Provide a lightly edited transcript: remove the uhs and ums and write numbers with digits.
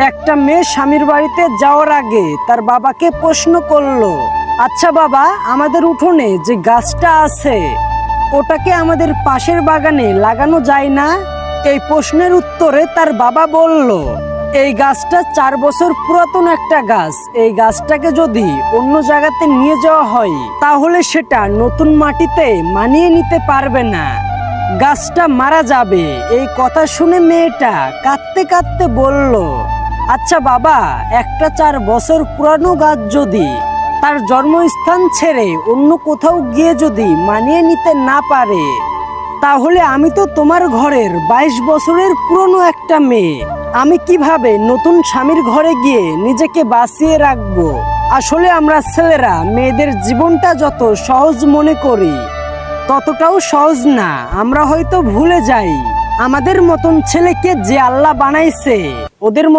একটা মেয়ে স্বামীর বাড়িতে যাওয়ার আগে তার বাবাকে প্রশ্ন করলো, আচ্ছা বাবা, আমাদের উঠোনে যে গাছটা আছে ওটাকে আমাদের পাশের বাগানে লাগানো যায় না? এই প্রশ্নের উত্তরে তার বাবা বলল, এই গাছটা 4 বছর পুরাতন একটা গাছ। এই গাছটাকে যদি অন্য জায়গাতে নিয়ে যাওয়া হয় তাহলে সেটা নতুন মাটিতে মানিয়ে নিতে পারবে না, গাছটা মারা যাবে। এই কথা শুনে মেয়েটা কাঁদতে কাঁদতে বলল, আচ্ছা বাবা, একটা 4 বছর পুরানো গাছ যদি তার জন্মস্থান ছেড়ে অন্য কোথাও গিয়ে যদি মানিয়ে নিতে না পারে, তাহলে আমি তো তোমার ঘরের 22 বছরের পুরনো একটা মেয়ে, আমি কিভাবে নতুন স্বামীর ঘরে গিয়ে নিজেকে বাঁচিয়ে রাখবো? আসলে আমরা ছেলেরা মেয়েদের জীবনটা যত সহজ মনে করি ততটাও সহজ না। আমরা হয়তো ভুলে যাই আমাদের মতন ছেলেকে যে আল্লাহ বানাইছে ওদের